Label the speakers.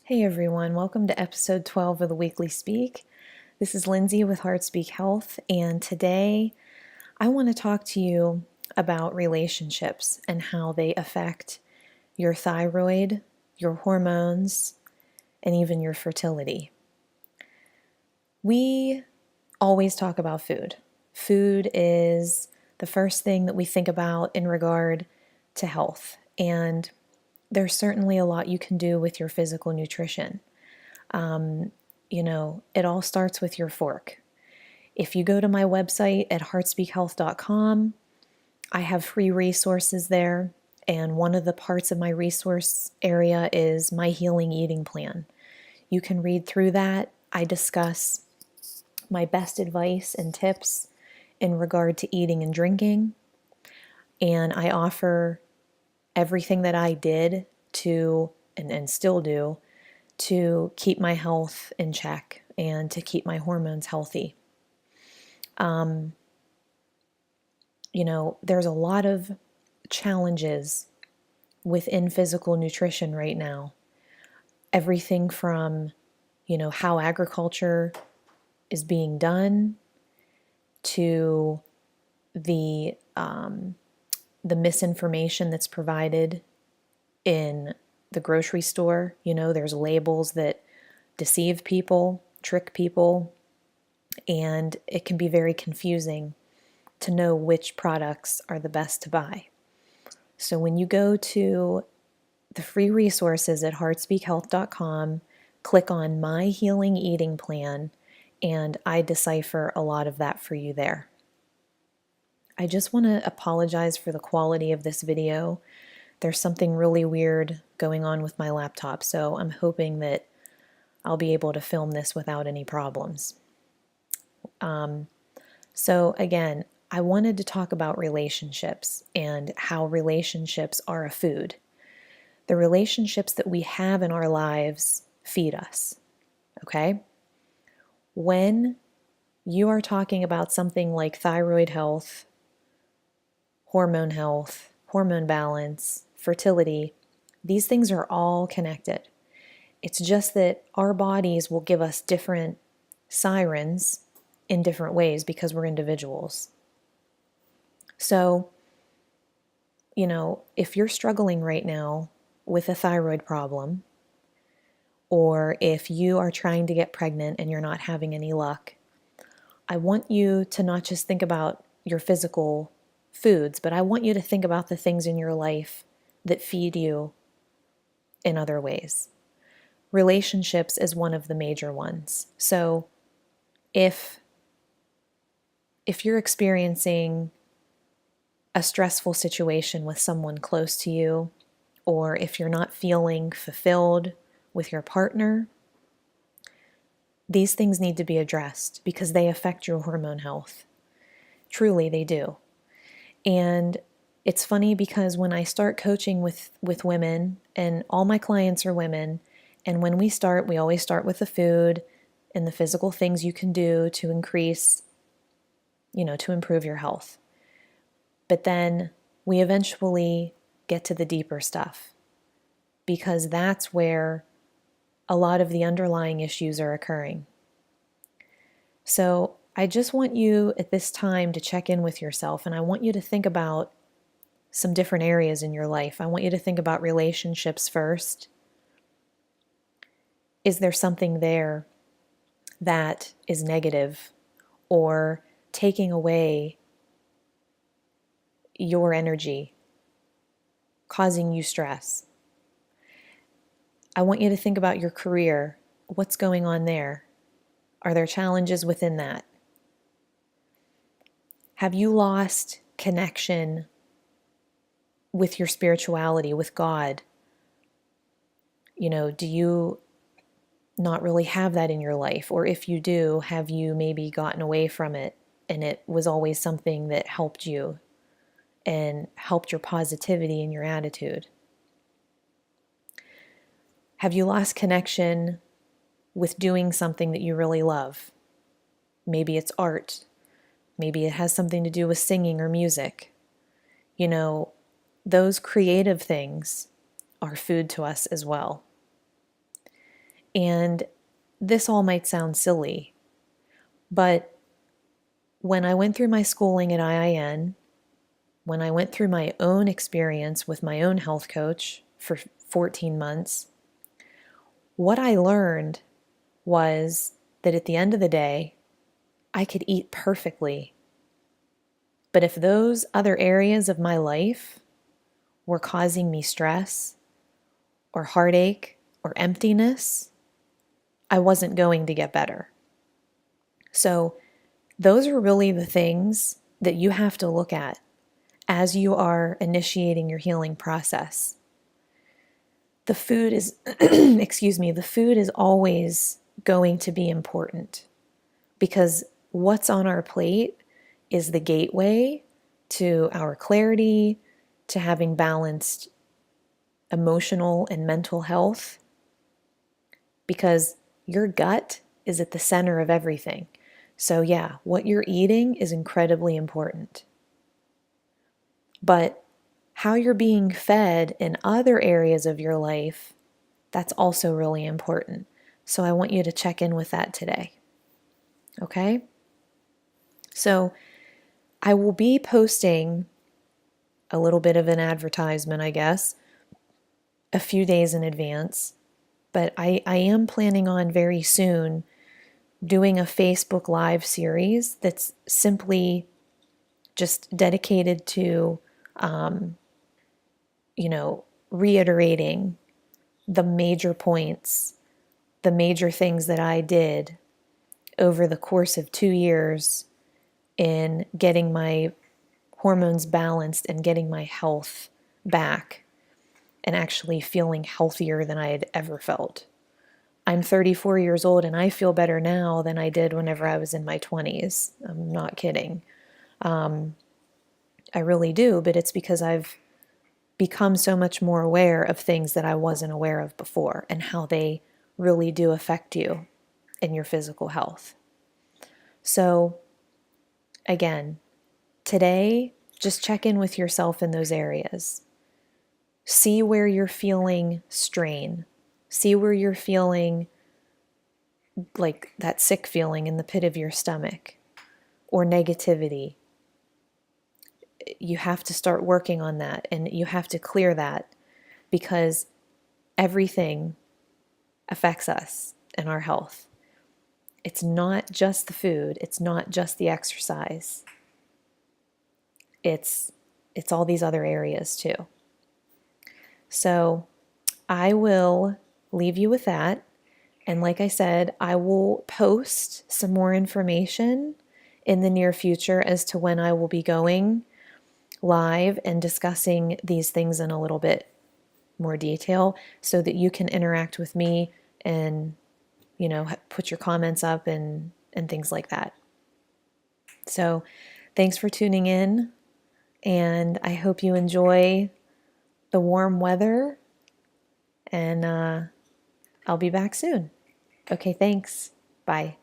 Speaker 1: Hey everyone, welcome to episode 12 of the Weekly Speak. This is Lindsay with HeartSpeak Health, and today I want to talk to you about relationships and how they affect your thyroid, your hormones, and even your fertility. We always talk about food. Food is the first thing that we think about in regard to health, and there's certainly a lot you can do with your physical nutrition. It all starts with your fork. If you go to my website at heartspeakhealth.com, I have free resources there, and one of the parts of my resource area is my healing eating plan. You can read through that. I discuss my best advice and tips in regard to eating and drinking, and I offer everything that I did to, and still do, to keep my health in check and to keep my hormones healthy. There's a lot of challenges within physical nutrition right now. Everything from, how agriculture is being done to the misinformation that's provided in the grocery store. There's labels that deceive people, trick people, and it can be very confusing to know which products are the best to buy. So when you go to the free resources at heartspeakhealth.com, click on My Healing Eating Plan, and I decipher a lot of that for you there. I just want to apologize for the quality of this video. There's something really weird going on with my laptop, so I'm hoping that I'll be able to film this without any problems. So again, I wanted to talk about relationships and how relationships are a food. The relationships that we have in our lives feed us, okay? When you are talking about something like thyroid health, hormone balance, fertility, these things are all connected. It's just that our bodies will give us different sirens in different ways because we're individuals. So, if you're struggling right now with a thyroid problem, or if you are trying to get pregnant and you're not having any luck, I want you to not just think about your physical foods, but I want you to think about the things in your life that feed you in other ways. Relationships is one of the major ones. So if you're experiencing a stressful situation with someone close to you, or if you're not feeling fulfilled with your partner, these things need to be addressed because they affect your hormone health. Truly, they do. And it's funny because when I start coaching with women, and all my clients are women, and when we always start with the food and the physical things you can do to increase, to improve your health. But then we eventually get to the deeper stuff because that's where a lot of the underlying issues are occurring. So I just want you at this time to check in with yourself, and I want you to think about some different areas in your life. I want you to think about relationships first. Is there something there that is negative or taking away your energy, causing you stress? I want you to think about your career. What's going on there? Are there challenges within that? Have you lost connection with your spirituality, with God? Do you not really have that in your life? Or if you do, have you maybe gotten away from it and it was always something that helped you and helped your positivity and your attitude? Have you lost connection with doing something that you really love? Maybe it's art. Maybe it has something to do with singing or music. Those creative things are food to us as well. And this all might sound silly, but when I went through my schooling at IIN, when I went through my own experience with my own health coach for 14 months, what I learned was that at the end of the day, I could eat perfectly. But if those other areas of my life were causing me stress or heartache or emptiness, I wasn't going to get better. So those are really the things that you have to look at as you are initiating your healing process. The food is, excuse me, the food is always going to be important because what's on our plate is the gateway to our clarity, to having balanced emotional and mental health, because your gut is at the center of everything. So yeah, what you're eating is incredibly important. But how you're being fed in other areas of your life, that's also really important. So I want you to check in with that today. Okay? So I will be posting a little bit of an advertisement, I guess, a few days in advance. But I am planning on very soon doing a Facebook Live series that's simply just dedicated to, reiterating the major points, the major things that I did over the course of 2 years in getting my hormones balanced and getting my health back and actually feeling healthier than I had ever felt. I'm 34 years old and I feel better now than I did whenever I was in my 20s. I'm not kidding. I really do, but it's because I've become so much more aware of things that I wasn't aware of before and how they really do affect you in your physical health. So again, today, just check in with yourself in those areas. See where you're feeling strain. See where you're feeling like that sick feeling in the pit of your stomach or negativity. You have to start working on that and you have to clear that because everything affects us and our health. It's not just the food, it's not just the exercise. It's all these other areas too. So I will leave you with that. And like I said, I will post some more information in the near future as to when I will be going live and discussing these things in a little bit more detail so that you can interact with me and, put your comments up and things like that. So thanks for tuning in, and I hope you enjoy the warm weather, and I'll be back soon. Okay, thanks. Bye.